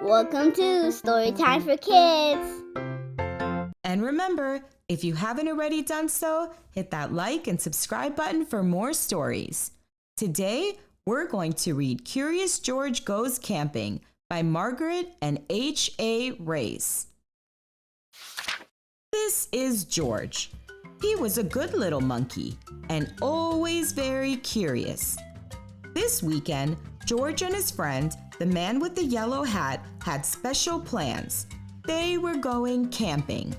Welcome to Storytime for Kids. And remember, if you haven't already done so, hit that like and subscribe button for more stories. Today, we're going to read Curious George Goes Camping by Margret and H. Race. This is George. He was a good little monkey and always very curious. This weekend, George and his friend, the man with the yellow hat, had special plans. They were going camping.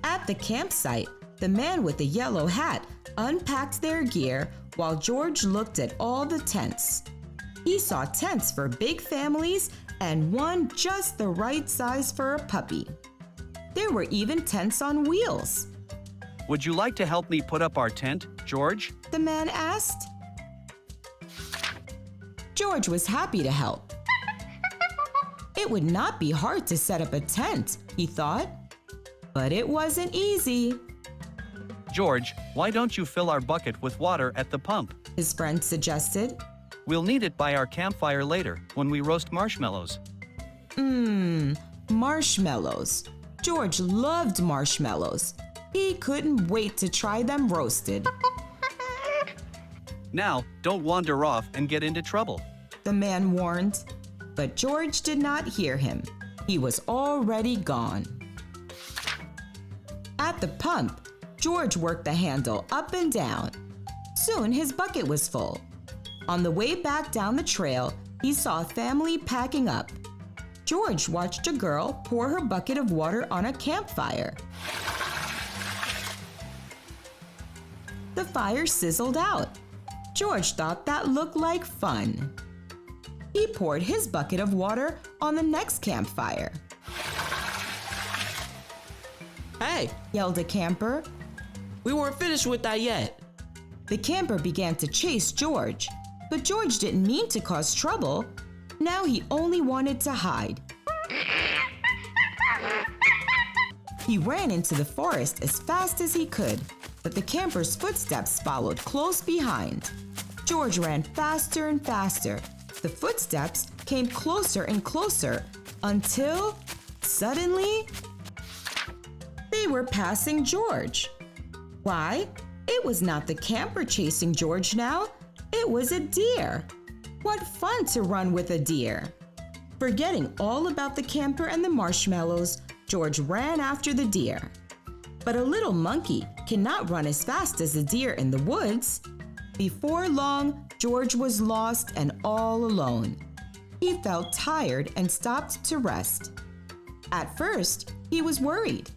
At the campsite, the man with the yellow hat unpacked their gear while George looked at all the tents. He saw tents for big families and one just the right size for a puppy. There were even tents on wheels. Would you like to help me put up our tent, George? The man asked. George was happy to help. It would not be hard to set up a tent, he thought. But it wasn't easy. George, why don't you fill our bucket with water at the pump? His friend suggested. We'll need it by our campfire later when we roast marshmallows. Marshmallows. George loved marshmallows. He couldn't wait to try them roasted. Now, don't wander off and get into trouble, the man warned. But George did not hear him. He was already gone. At the pump, George worked the handle up and down. Soon his bucket was full. On the way back down the trail, he saw a family packing up. George watched a girl pour her bucket of water on a campfire. The fire sizzled out. George thought that looked like fun. He poured his bucket of water on the next campfire. Hey, Yelled a camper. we weren't finished with that yet. The camper began to chase George, but George didn't mean to cause trouble. Now he only wanted to hide. He ran into the forest as fast as he could, but the camper's footsteps followed close behind. George ran faster and faster. The footsteps came closer and closer until, suddenly, they were passing George. Why? It was not the camper chasing George now. It was a deer. What fun to run with a deer! Forgetting all about the camper and the marshmallows, George ran after the deer. But a little monkey cannot run as fast as a deer in the woods. Before long, George was lost and all alone. He felt tired and stopped to rest. At first, he was worried.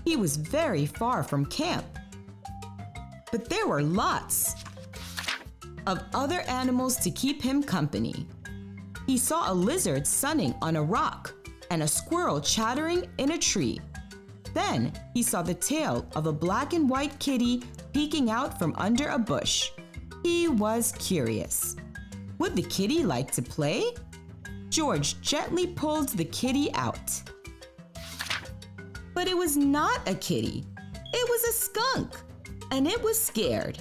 He was very far from camp. But there were lots of other animals to keep him company. He saw a lizard sunning on a rock and a squirrel chattering in a tree. Then he saw the tail of a black and white kitty peeking out from under a bush. He was curious. Would the kitty like to play? George gently pulled the kitty out. But it was not a kitty. It was a skunk, and it was scared.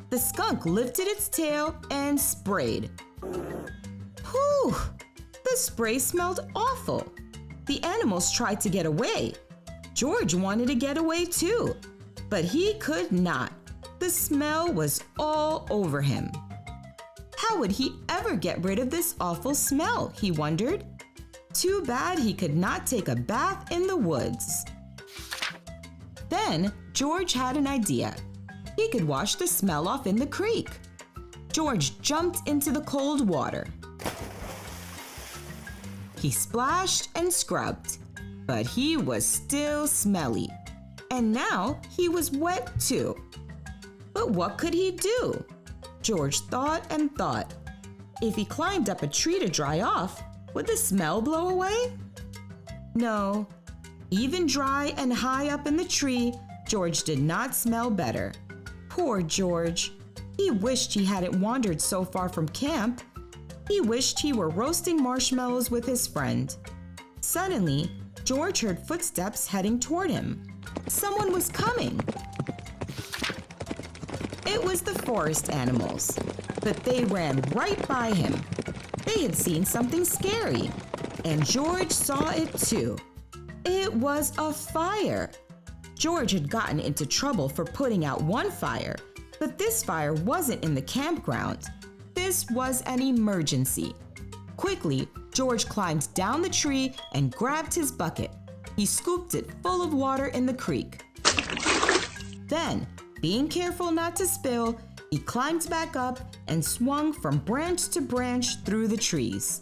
The skunk lifted its tail and sprayed. Whew! The spray smelled awful. The animals tried to get away. George wanted to get away too, but he could not. The smell was all over him. How would he ever get rid of this awful smell, he wondered. Too bad he could not take a bath in the woods. Then George had an idea. He could wash the smell off in the creek. George jumped into the cold water. He splashed and scrubbed, but he was still smelly. And now he was wet too. But what could he do? George thought and thought. If he climbed up a tree to dry off, would the smell blow away? No. Even dry and high up in the tree, George did not smell better. Poor George. He wished he hadn't wandered so far from camp. He wished he were roasting marshmallows with his friend. Suddenly, George heard footsteps heading toward him. Someone was coming. It was the forest animals, but they ran right by him. They had seen something scary, and George saw it too. It was a fire. George had gotten into trouble for putting out one fire, but this fire wasn't in the campground. This was an emergency. Quickly, George climbed down the tree and grabbed his bucket. He scooped it full of water in the creek. Then, being careful not to spill, he climbed back up and swung from branch to branch through the trees.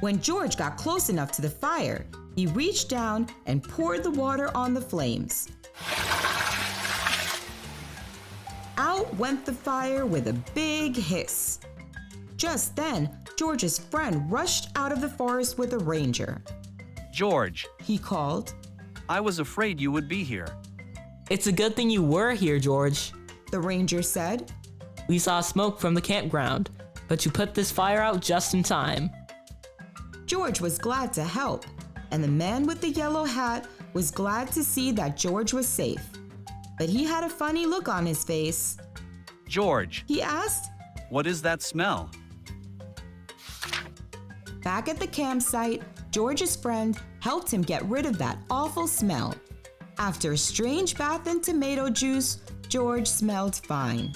When George got close enough to the fire, he reached down and poured the water on the flames. Out went the fire with a big hiss. Just then, George's friend rushed out of the forest with a ranger. George, He called. I was afraid you would be here. It's a good thing you were here, George. The ranger said. We saw smoke from the campground, but you put this fire out just in time. George was glad to help, and the man with the yellow hat was glad to see that George was safe. But he had a funny look on his face. George, He asked. what is that smell? Back at the campsite, George's friend helped him get rid of that awful smell. After a strange bath in tomato juice, George smelled fine.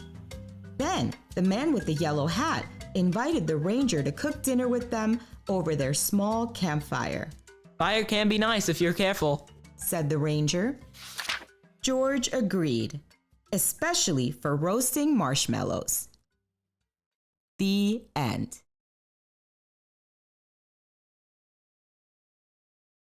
Then, the man with the yellow hat invited the ranger to cook dinner with them over their small campfire. Fire can be nice if you're careful. Said the ranger. George agreed, especially for roasting marshmallows. The end.